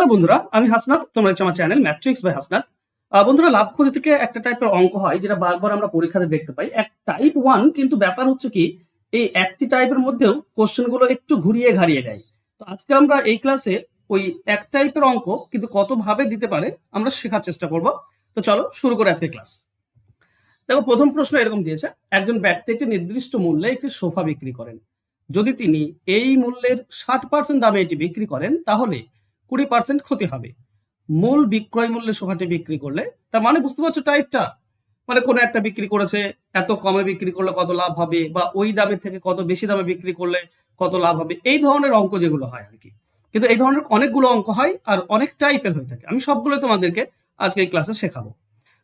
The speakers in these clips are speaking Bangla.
হ্যালো বন্ধুরা, আমি হাসনাত। তোমরা দেখছো আমার চ্যানেল ম্যাট্রিক্স বাই হাসনাত। বন্ধুরা, লাভ ক্ষতি থেকে একটা টাইপের অঙ্ক হয় যেটা বারবার আমরা পরীক্ষাতে দেখতে পাই। এক টাইপ 1, কিন্তু ব্যাপার হচ্ছে কি এই একটি টাইপের মধ্যেও কোশ্চেন গুলো একটু ঘুরিয়ে ঘাড়িয়ে দেয়। তো আজকে আমরা এই ক্লাসে ওই এক টাইপের অঙ্ক কিন্তু কত ভাবে দিতে পারে আমরা শেখার চেষ্টা করব। তো চলো শুরু করে আজকে ক্লাস। দেখো, প্রথম প্রশ্ন এরকম দিয়েছে, একজন ব্যক্তি একটি নির্দিষ্ট মূল্যে একটি সোফা বিক্রি করেন। যদি তিনি এই মূল্যের 60% দামে এটি বিক্রি করেন তাহলে 20% ক্ষতি হবে। মূল বিক্রয় মূল্যে সোফাটি বিক্রি করলে, তার মানে বুঝতে পারছো টাইপটা, মানে কোনো একটা বিক্রি করেছে, এত কমে বিক্রি করলে কত লাভ হবে, বা ওই দামের থেকে কত বেশি দামে বিক্রি করলে কত লাভ হবে, এই ধরনের অঙ্ক যেগুলো হয় আর কি। কিন্তু এই ধরনের অনেকগুলো অঙ্ক হয় আর অনেক টাইপের হয়ে থাকে। আমি সবগুলো তোমাদেরকে আজকে এই ক্লাসে শেখাবো।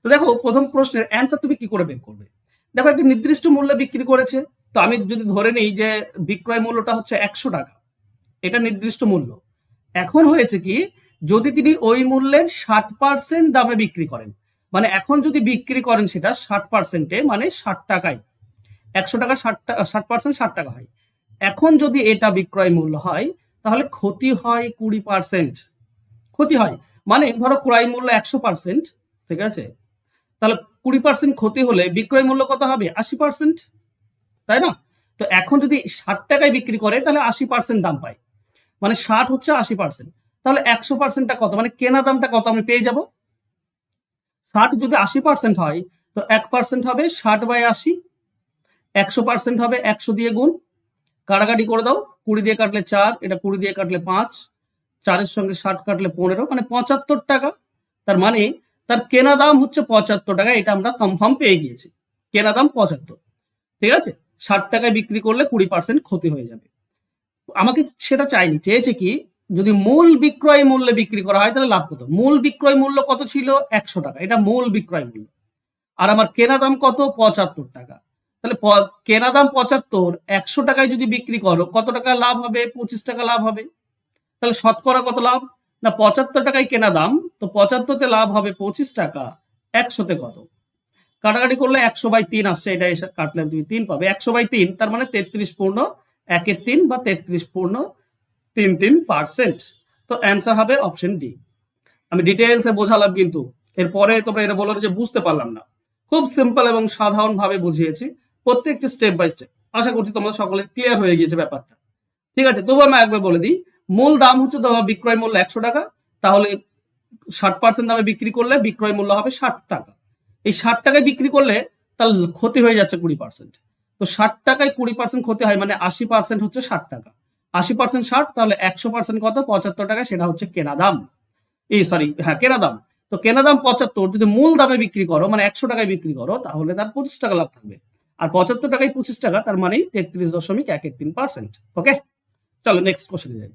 তো দেখো, প্রথম প্রশ্নের অ্যান্সার তুমি কি করে বের করবে। দেখো, একটি নির্দিষ্ট মূল্যে বিক্রি করেছে। তো আমি যদি ধরে নিই যে বিক্রয় মূল্যটা হচ্ছে 100 টাকা, এটা নির্দিষ্ট মূল্য। এখন হয়েছে কি, যদি তিনি ওই মূল্যের 60% দামে বিক্রি করেন, মানে এখন যদি বিক্রি করেন সেটা 60%-এ, মানে 60 টাকায়। 100 টাকা 60% 60 টাকা হয়। এখন যদি এটা বিক্রয় মূল্য হয় তাহলে ক্ষতি হয় 20%। ক্ষতি হয় মানে ধরো ক্রয় মূল্য 100%, ঠিক আছে, তাহলে 20% ক্ষতি হলে বিক্রয় মূল্য কত হবে? 80%, তাই না? তো এখন যদি 60 টাকায় বিক্রি করে তাহলে 80% দাম পায়, মানে 60 হচ্ছে 80%। তাহলে 100%টা কত, মানে কেনা দামটা কত আমি পেয়ে যাব। 60 যদি 80% হয় তো 1% হবে 60/80, 100% হবে 100 দিয়ে গুণ, কাটাকাটি করে দাও, 20 দিয়ে কাটলে 4, এটা 20 দিয়ে কাটলে 5, 4-এর সঙ্গে 60 কাটলে 15, মানে 75 টাকা। তার মানে তার কেনা দাম হচ্ছে 75 টাকা, এটা আমরা কনফার্ম পেয়ে গিয়েছি। কেনা দাম 75, ঠিক আছে। 60 টাকায় বিক্রি করলে 20% ক্ষতি হয়ে যাবে। আমাকে সেটা চাইনি, চেয়েছে কি যদি মূল বিক্রয় মূল্যে বিক্রি করা হয় তাহলে লাভ কত। মূল বিক্রয় মূল্য কত ছিল? 100 টাকা, এটা মূল বিক্রয় মূল্য। আর আমার কেনা দাম কত? 75 টাকা। তাহলে কেনা দাম 75, 100 টাকায় যদি বিক্রি করো কত টাকা লাভ হবে? 25 টাকা লাভ হবে। তাহলে শতকরা কত লাভ? না, 75 টাকায় কেনা দাম, তো 75-তে লাভ হবে 25 টাকা, 100-তে কত? কাটাকাটি করলে 100/3 আসছে, এটা এসে কাটলে তুমি 3 পাবে। 100/3 তার মানে 33/1/3 বা 33.33%। তো অ্যান্সার হবে অপশন ডি। আমি ডিটেলসে বোঝালাম, কিন্তু এরপরে তোমরা এটা বলো যে বুঝতে পারলাম না। খুব সিম্পল এবং সাধারণ ভাবে বুঝিয়েছি, প্রত্যেকটি স্টেপ বাই স্টেপ। আশা করছি তোমরা সকলে ক্লিয়ার হয়ে গিয়েছে ব্যাপারটা। ঠিক আছে, তবু আমি একবার বলে দিই। মূল দাম হচ্ছে ধরো বিক্রয় মূল্য 100 টাকা, তাহলে 60% দামে বিক্রি করলে বিক্রয় মূল্য হবে 60 টাকা। এই 60 টাকায় বিক্রি করলে তার ক্ষতি হয়ে যাচ্ছে 20%। তো 60 টাকায় 20% ক্ষতি হয়, মানে 80% হচ্ছে 60 টাকা। 80% 60, তাহলে 100% কত? 75 টাকা, সেটা হচ্ছে কেনা দাম। এই সরি, হ্যাঁ, কেনা দাম। তো কেনা দাম 75, যদি মূল দামে বিক্রি করো মানে 100 টাকায় বিক্রি করো তাহলে তার 25 টাকা লাভ থাকবে। আর 75 টাকায় 25 টাকা, তার মানে 33.113%। ওকে, চলো নেক্সট কোশ্চেনে যাই।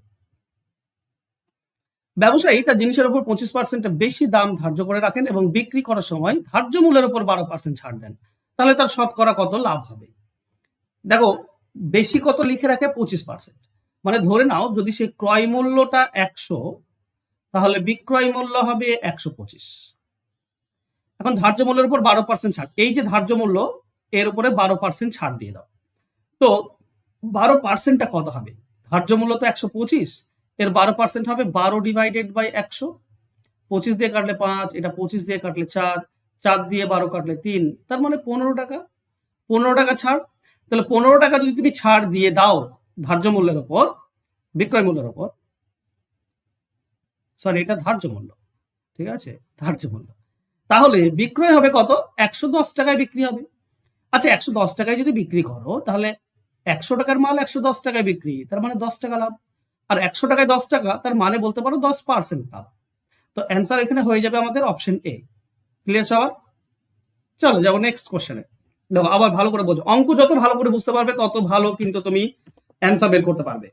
ব্যবসায়ী তার জিনিসের উপর 25% বেশি দাম ধার্য করে রাখেন এবং বিক্রি করার সময় ধার্য মূল্যের উপর 12% ছাড় দেন। তাহলে তার শতকরা কত লাভ হবে? দেখো, বেশি কত লিখে রাখে? 25%। মানে ধরে নাও যদি সে ক্রয় মূল্যটা 100, তাহলে বিক্রয় মূল্য হবে 125। এখন ধার্য মূল্যের উপর 12% ছাড়, এই যে ধার্য মূল্য, এর উপরে 12% ছাড় দিয়ে দাও। তো 12%টা কত হবে? ধার্য মূল্য তো 125, এর 12% হবে 12/100। 25 দিয়ে কাটলে 5, এটা 25 দিয়ে কাটলে 4, 4 দিয়ে 12 কাটলে 3, তার মানে 15 টাকা। 15 টাকা ছাড়। তাহলে 15 টাকা যদি তুমি ছাড় দিয়ে দাও ধার্য মূল্যের উপর, বিক্রয় মূল্যের উপর, সরি এটা ধার্য মূল্য, ঠিক আছে, ধার্য মূল্য, তাহলে বিক্রয় হবে কত? 110 টাকায় বিক্রি হবে। আচ্ছা, 110 টাকায় যদি বিক্রি করো তাহলে 100 টাকার মাল 110 টাকায় বিক্রি, তার মানে 10 টাকা লাভ। আর 100 টাকায় 10 টাকা, তার মানে বলতে পারো 10% লাভ। তো অ্যান্সার এখানে হয়ে যাবে আমাদের অপশন এ। ক্লিয়ার সবার? চলো যাবো নেক্সট কোশ্চেনে। দেখো, আবার ভালো করে বোঝো, অঙ্ক যত ভালো করে বুঝতে পারবে তত ভালো কিন্তু তুমি অ্যান্সার বের করতে পারবে।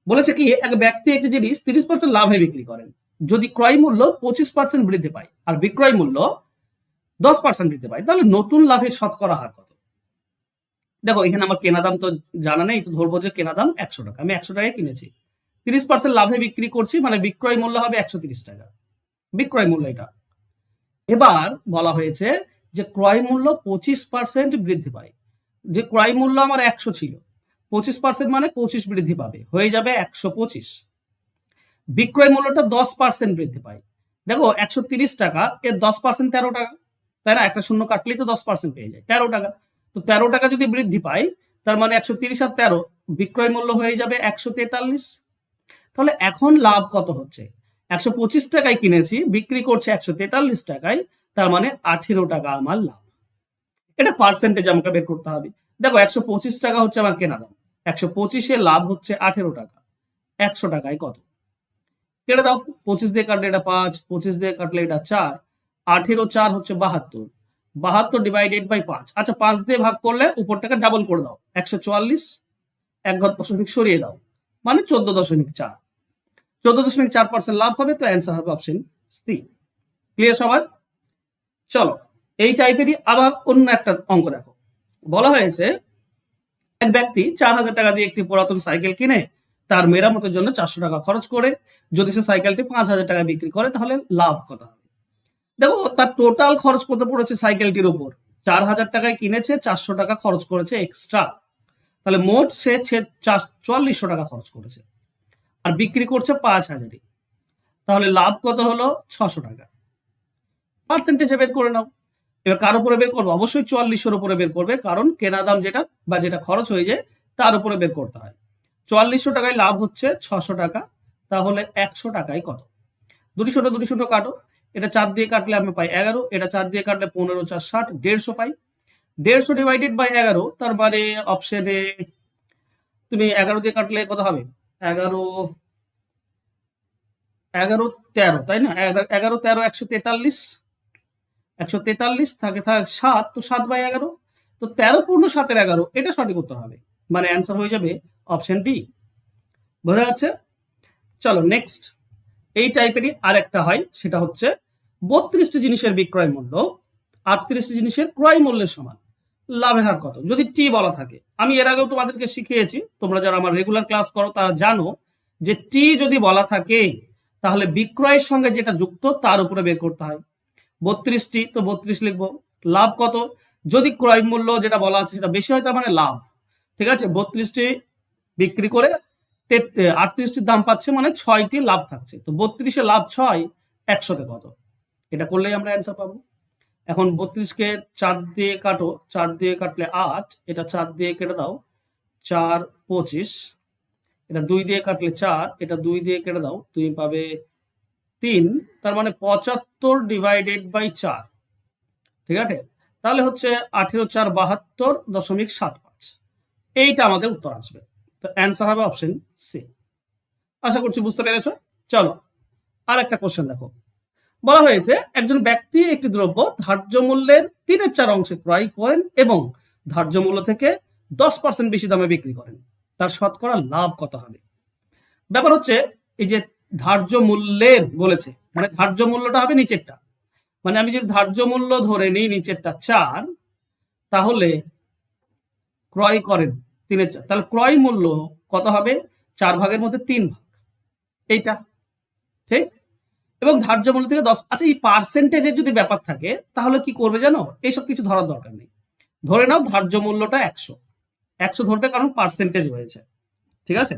বলেছে কি, এক ব্যক্তি একটি জিনিস 30% লাভে বিক্রি করেন। যদি ক্রয় মূল্য 25% বৃদ্ধি পায় আর বিক্রয় মূল্য 10% বৃদ্ধি পায়, তাহলে নতুন লাভের শতকরা হার কত? দেখো, এখানে আমার কেনা দাম তো জানা নেই, তো ধরবো যে কেনা দাম 100 টাকা, আমি 100 টাকায় কিনেছি, 30% লাভে বিক্রি করছি, মানে বিক্রয় মূল্য হবে 130 টাকা। বিক্রয় মূল্য এটা। এবার বলা হয়েছে যে ক্রয় মূল্য 25% বৃদ্ধি পায়। যে ক্রয় মূল্য আমার 100 ছিল, 25% মানে 25 বৃদ্ধি পাবে, হয়ে যাবে 125। বিক্রয় মূল্যটা 10% বৃদ্ধি পায়। দেখো 130 টাকা এর 10% 13 টাকা, তাই না? একটা শূন্য কাটলেই তো 10% পেয়ে যায়, 13 টাকা। তো 13 টাকা যদি বৃদ্ধি পায়, তার মানে 130 আর 13 বিক্রয় মূল্য হয়ে যাবে 143। তাহলে এখন লাভ কত হচ্ছে? 125 টাকায় কিনেছি, বিক্রি করছে 143 টাকায়, তার মানে 18 টাকা আমার লাভ। এটা পার্সেন্টেজ আমাকে বের করতে হবে। দেখো 125 টাকা হচ্ছে আমার কেনা দাম, 125 লাভ হচ্ছে 18 টাকা, 100 টাকায় কত? কেটে দাও, 25 দিয়ে কাটলে এটা 5, 25 দিয়ে কাটলে এটা 4, 18 4 হচ্ছে 72, 72 ডিভাইডেড বাই 5। আচ্ছা 5 দিয়ে ভাগ করলে উপরটাকে ডাবল করে দাও, 144, এক ঘর দশমিক সরিয়ে দাও, মানে 14.4, 14.4% লাভ হবে। তো অ্যান্সার হবে অপশন সি। ক্লিয়ার সবার? চলো এই টাইপেরই আবার অন্য একটা অঙ্ক দেখো। বলা হয়েছে এক ব্যক্তি 4,000 টাকা দিয়ে একটি পুরাতন সাইকেল কিনে তার মেরামতের জন্য 400 টাকা খরচ করে যদি সে সাইকেলটি 5,000 টাকা বিক্রি করে তাহলে লাভ কত হবে? দেখো তার টোটাল খরচ কত পড়েছে সাইকেলটির উপর, 4,000 টাকায় কিনেছে, 400 টাকা খরচ করেছে এক্সট্রা, তাহলে মোট সে 4400 টাকা খরচ করেছে আর বিক্রি করছে 5,000। তাহলে লাভ কত হলো? 600 টাকা। পার্সেন্টেজে বের করে নাও। এবার কার উপরে বের করবো? অবশ্যই 4400 উপরে বের করবে, কারণ কেনা দাম যেটা বা যেটা খরচ হয়ে যায় তার উপরে বের করতে হয়। 4400 টাকায় লাভ হচ্ছে 600 টাকা, তাহলে 100 টাকায় কত? দুটি ছোট কাটো, এটা 4 দিয়ে কাটলে আমি পাই 11, এটা 4 দিয়ে কাটলে 15 4 60, 150 পাই। 150 ডিভাইডেড বাই 11, তার মানে অপশনে তুমি 11 দিয়ে কাটলে কত হবে? 11 11 13, তাই না? 11 13 143, 143 থাকে 7, তো 7/11, তো 13 পূর্ণ 7-এর 11, এটা সঠিক উত্তর হবে। মানে অ্যান্সার হয়ে যাবে অপশন ডি। বোঝা যাচ্ছে? চলো নেক্সট এই টাইপেরই আরেকটা হয়, সেটা হচ্ছে 32টি জিনিসের বিক্রয় মূল্য 38টি জিনিসের ক্রয় মূল্যের সমান, লাভের হার কত? যদি টি বলা থাকে, আমি এর আগেও তোমাদেরকে শিখিয়েছি, তোমরা যারা আমার রেগুলার ক্লাস করো তারা জানো যে টি যদি বলা থাকে তাহলে বিক্রয়ের সঙ্গে যেটা যুক্ত তার উপরে বের করতে হয়। 32টি, তো 32 লিখবো। লাভ কত? যদি ক্রয় মূল্য যেটা বলা আছে সেটা বেশি হয় তার মানে লাভ, ঠিক আছে? 32টি বিক্রি করে 38টির দাম পাচ্ছে, মানে 6টি লাভ থাকছে, তো 32-এ লাভ 6, 100-তে কত? এটা করলেই আমরা অ্যান্সার পাবো। এখন 32কে 4 দিয়ে কাটো, 4 দিয়ে কাটলে 8, এটা 4 দিয়ে কেটে দাও, 4 25, এটা 2 দিয়ে কাটলে 4, এটা 2 দিয়ে কেটে দাও, তুমি পাবে 3, তার মানে 75 ডিভাইডেড বাই 4, ঠিক আছে? তাহলে হচ্ছে 18 4 72.75, এইটা আমাদের উত্তর আসবে। তো অ্যান্সার হবে অপশন সি। আশা করছি বুঝতে পেরেছ। চলো আর একটা কোশ্চেন দেখো। বলা হয়েছে একজন ব্যক্তি একটি দ্রব্য ধার্য মূল্যের 3/4 অংশে ক্রয় করেন এবং ধার্য মূল্য থেকে 10% বেশি দামে বিক্রি করেন, তার শতকরা লাভ কত হবে? ব্যাপার হচ্ছে এই যে ধার্য মূল্যের বলেছে, মানে ধার্য মূল্যটা হবে নিচেরটা, মানে আমি যদি ধার্য মূল্য ধরে নিই নিচেরটা 4, তাহলে ক্রয় করেন 3/4, তাহলে ক্রয় মূল্য কত হবে? 4 ভাগের মধ্যে 3 ভাগ, এইটা ঠিক। এবং ধার্য মূল্য থেকে 10, আচ্ছা এই পার্সেন্টেজের যদি ব্যাপার থাকে তাহলে কি করবে জানো? এইসব কিছু ধরার দরকার নেই, ধরে নাও ধার্য মূল্যটা 100 ধরবে, কারণ পার্সেন্টেজ হয়েছে, ঠিক আছে?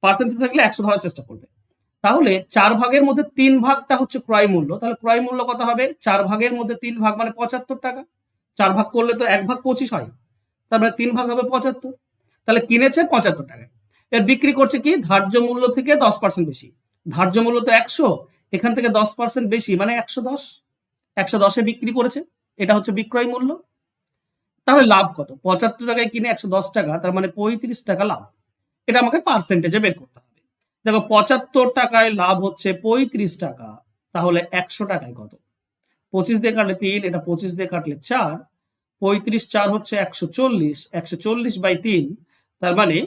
পার্সেন্টেজ থাকলে 100 ধরার চেষ্টা করবে। তাহলে 4 ভাগের মধ্যে 3 ভাগটা হচ্ছে ক্রয় মূল্য, তাহলে ক্রয় মূল্য কত হবে? 4 ভাগের মধ্যে 3 ভাগ মানে 75 টাকা। 4 ভাগ করলে তো 1 ভাগ 25 হয়, তার মানে 3 ভাগ হবে 75, তাহলে কিনেছে 75 টাকায়, এর বিক্রি করছে কি ধার্য মূল্য থেকে 10% বেশি। ধার্য মূল্য তো 100, এখান থেকে 10% বেশি মানে 110, 110-এ বিক্রি করেছে, এটা হচ্ছে বিক্রয় মূল্য। তাহলে লাভ কত? 75 টাকায় কিনে 110 টাকা, তার মানে 35 টাকা লাভ। এটা আমাকে পার্সেন্টেজে বের করতে হবে। দেখো 75 টাকায় লাভ হচ্ছে 35 টাকা, তাহলে 100 টাকায় কত? 25 দিয়ে কাটলে 3, এটা 25 দিয়ে কাটলে 4, 35 4 হচ্ছে 140, 140/3, তার মানে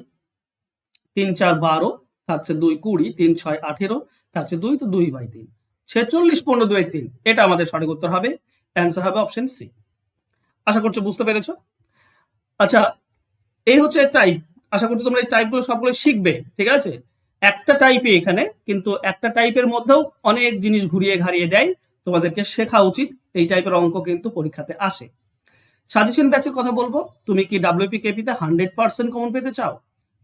3 4 12, থাকছে 2 20, 3 6 18, থাকছে 2, তো 2/3, 46 15 2/3, এটা আমাদের সঠিক উত্তর হবে। অ্যান্সার হবে অপশন সি। আশা করছি বুঝতে পেরেছো। আচ্ছা এই হচ্ছে টাইপ, আশা করছি তোমরা এই টাইপগুলো সবগুলো শিখবে, ঠিক আছে? একটা টাইপে এখানে, কিন্তু একটা টাইপের মধ্যেও অনেক জিনিস ঘুরিয়ে ঘাড়িয়ে দেয়, তোমাদেরকে শেখা উচিত। এই টাইপের অঙ্ক কিন্তু পরীক্ষাতে আসে। সাজেশন ব্যাচের কথা বলবো, তুমি কি WPKP তে 100% কমন পেতে চাও?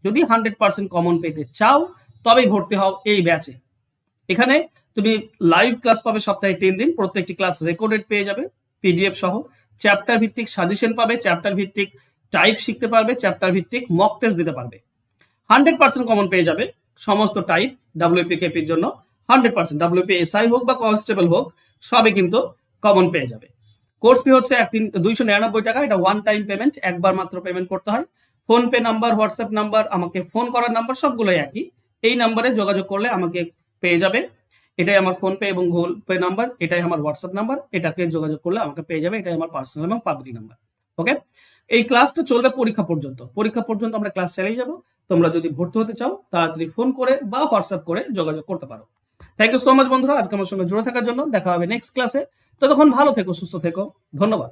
যদি 100% কমন পেতে চাও তবেই ভর্তি হও এই ব্যাচে। এখানে তুমি লাইভ ক্লাস পাবে সপ্তাহে 3 দিন, প্রত্যেকটি ক্লাস রেকর্ডেড পেয়ে যাবে পিডিএফ সহ, চ্যাপ্টার ভিত্তিক সাজেশন পাবে, চ্যাপ্টার ভিত্তিক টাইপ শিখতে পারবে, চ্যাপ্টার ভিত্তিক মক টেস্ট দিতে পারবে। 100% কমন পেয়ে যাবে সমস্ত টাইপ ডাব্লিউপি কেপির জন্য। 100% ডাব্লিউপি এসআই হোক বা কনস্টেবল হোক, সবই কিন্তু কমন পেয়ে যাবে। কোর্স ফি হচ্ছে 299 টাকা। এটা ওয়ান টাইম পেমেন্ট, একবার মাত্র পেমেন্ট করতে হয়। Phone pay number, WhatsApp number, আমাকে ফোন করার নাম্বার সবগুলোই একই। এই নাম্বারে যোগাযোগ করলে আমাকে পেয়ে যাবে। এটাই আমার ফোন পে এবং গুগল পে নাম্বার, এটাই আমার হোয়াটসঅ্যাপ নাম্বার, এটাকে যোগাযোগ করলে আমাকে পেয়ে যাবে। এটাই আমার পার্সোনাল এবং পাবলিক নাম্বার। ওকে, এই ক্লাসটা চলবে পরীক্ষা পর্যন্ত। পরীক্ষা পর্যন্ত আমরা ক্লাস চালিয়ে যাব। তোমরা যদি ভর্তি হতে চাও তাড়াতাড়ি ফোন করে বা হোয়াটসঅ্যাপ করে যোগাযোগ করতে পারো। থ্যাংক ইউ সো মাচ বন্ধুরা, আজকে আমার সঙ্গে জুড়ে থাকার জন্য। দেখা হবে নেক্সট ক্লাসে। ততক্ষণ ভালো থেকো, সুস্থ থেকো। ধন্যবাদ।